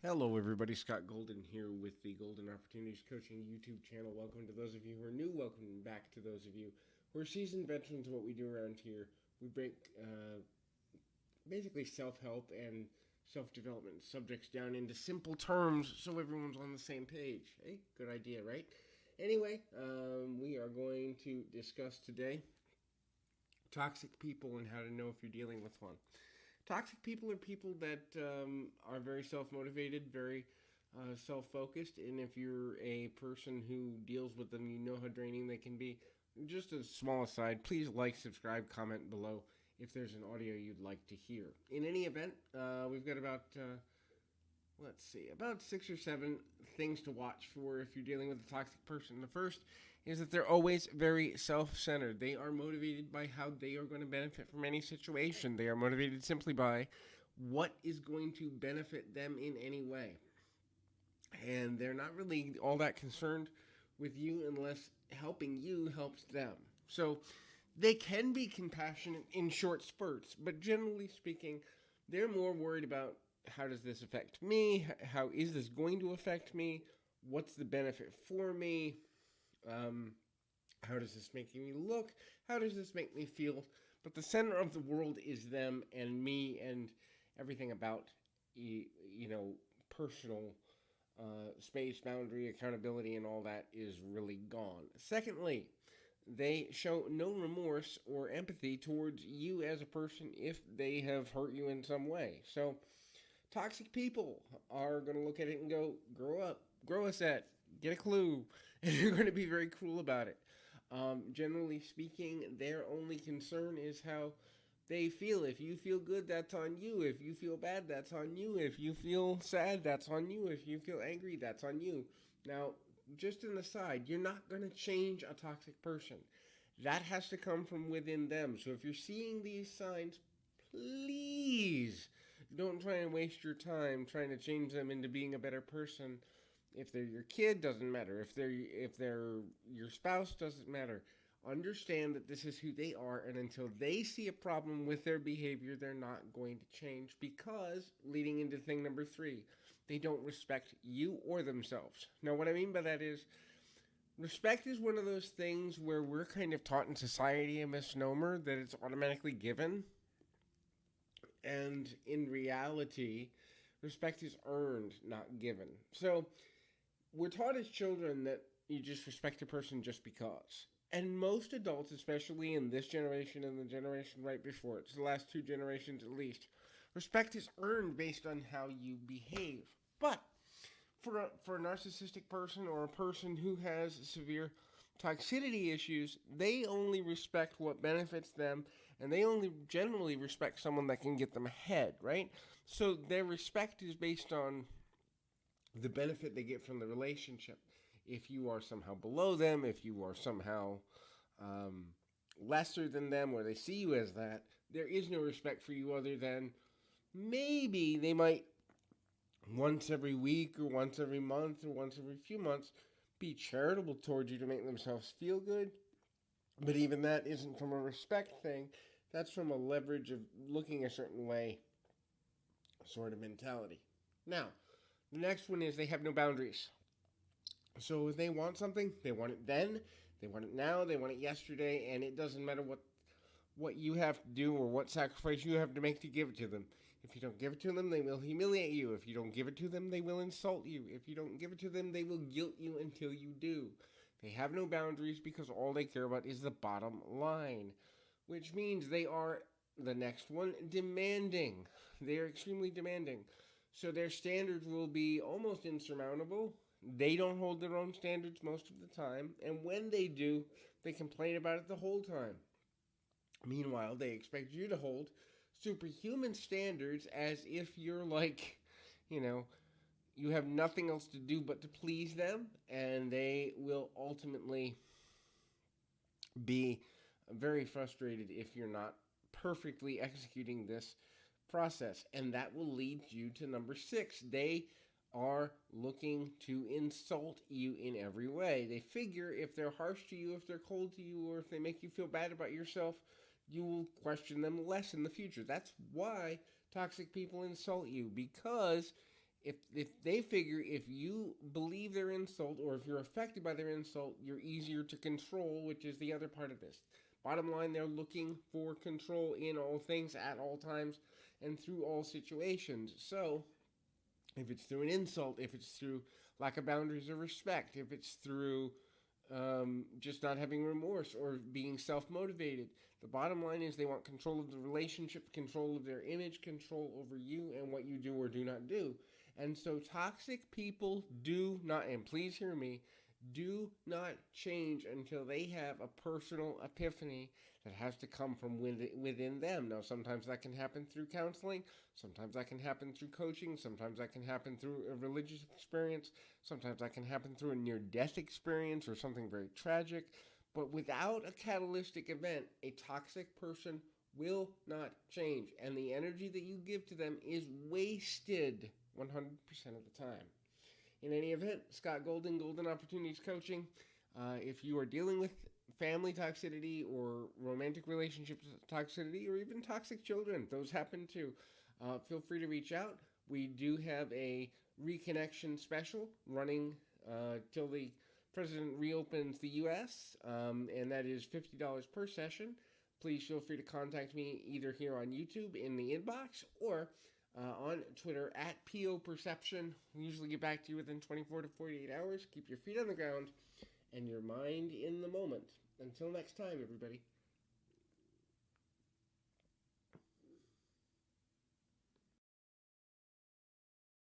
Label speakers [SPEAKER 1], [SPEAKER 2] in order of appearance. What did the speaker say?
[SPEAKER 1] Hello, everybody. Scott Golden here with the Golden Opportunities Coaching YouTube channel. Welcome to those of you who are new. Welcome back to those of you who are seasoned veterans of what we do around here. We break basically self-help and self-development subjects down into simple terms so everyone's on the same page. Hey, good idea, right? Anyway, we are going to discuss today toxic people and how to know if you're dealing with one. Toxic people are people that are very self-motivated, very self-focused, and if you're a person who deals with them, you know how draining they can be. Just a small aside, please like, subscribe, comment below if there's an audio you'd like to hear. In any event, we've got about 6 or 7 things to watch for if you're dealing with a toxic person. The first is that they're always very self-centered. They are motivated by how they are going to benefit from any situation. They are motivated simply by what is going to benefit them in any way. And they're not really all that concerned with you unless helping you helps them. So they can be compassionate in short spurts, but generally speaking, they're more worried about how does this affect me? How is this going to affect me? What's the benefit for me? How does this make me look? How does this make me feel? But the center of the world is them and me and everything about, personal space, boundary, accountability, and all that is really gone. Secondly, they show no remorse or empathy towards you as a person if they have hurt you in some way. So, toxic people are going to look at it and go, grow up, grow a set, get a clue, and they're going to be very cruel about it. Generally speaking, their only concern is how they feel. If you feel good, that's on you. If you feel bad, that's on you. If you feel sad, that's on you. If you feel angry, that's on you. Now, just an aside, you're not going to change a toxic person. That has to come from within them. So if you're seeing these signs, please don't try and waste your time trying to change them into being a better person. If they're your kid, doesn't matter. If they're your spouse, doesn't matter. Understand that this is who they are, and until they see a problem with their behavior, they're not going to change because, leading into thing number 3, they don't respect you or themselves. Now, what I mean by that is, respect is one of those things where we're kind of taught in society a misnomer that it's automatically given. And in reality, respect is earned, not given. So we're taught as children that you just respect a person just because. And most adults, especially in this generation and the generation right before it, it's the last 2 generations at least, respect is earned based on how you behave. But for a narcissistic person or a person who has severe toxicity issues, they only respect what benefits them, and they only generally respect someone that can get them ahead, right? So their respect is based on the benefit they get from the relationship. If you are somehow below them, if you are somehow lesser than them, or they see you as that, there is no respect for you other than maybe they might once every week or once every month or once every few months be charitable towards you to make themselves feel good. But even that isn't from a respect thing. That's from a leverage of looking a certain way sort of mentality. Now, the next one is they have no boundaries. So if they want something, they want it then, they want it now, they want it yesterday, and it doesn't matter what you have to do or what sacrifice you have to make to give it to them. If you don't give it to them, they will humiliate you. If you don't give it to them, they will insult you. If you don't give it to them, they will guilt you until you do. They have no boundaries because all they care about is the bottom line, which means they are, the next one, demanding. They are extremely demanding. So their standards will be almost insurmountable. They don't hold their own standards most of the time, and when they do, they complain about it the whole time. Meanwhile, they expect you to hold superhuman standards as if you're like, you know, you have nothing else to do but to please them, and they will ultimately be very frustrated if you're not perfectly executing this process. And that will lead you to number 6. They are looking to insult you in every way. They figure if they're harsh to you, if they're cold to you, or if they make you feel bad about yourself, you will question them less in the future. That's why toxic people insult you, because If they figure if you believe their insult or if you're affected by their insult, you're easier to control, which is the other part of this. Bottom line, they're looking for control in all things at all times and through all situations. So, if it's through an insult, if it's through lack of boundaries or respect, if it's through just not having remorse or being self motivated. The bottom line is they want control of the relationship, control of their image, control over you and what you do or do not do. And so toxic people do not, and please hear me, do not change until they have a personal epiphany that has to come from within them. Now, sometimes that can happen through counseling, sometimes that can happen through coaching, sometimes that can happen through a religious experience, sometimes that can happen through a near death experience or something very tragic. But without a catalytic event, a toxic person will not change, and the energy that you give to them is wasted 100% of the time. In any event, Scott Golden, Golden Opportunities Coaching. If you are dealing with family toxicity or romantic relationship toxicity or even toxic children, those happen too, feel free to reach out. We do have a reconnection special running till the president reopens the U.S., and that is $50 per session. Please feel free to contact me either here on YouTube in the inbox or on Twitter at PO Perception. We usually get back to you within 24 to 48 hours. Keep your feet on the ground and your mind in the moment. Until next time, everybody.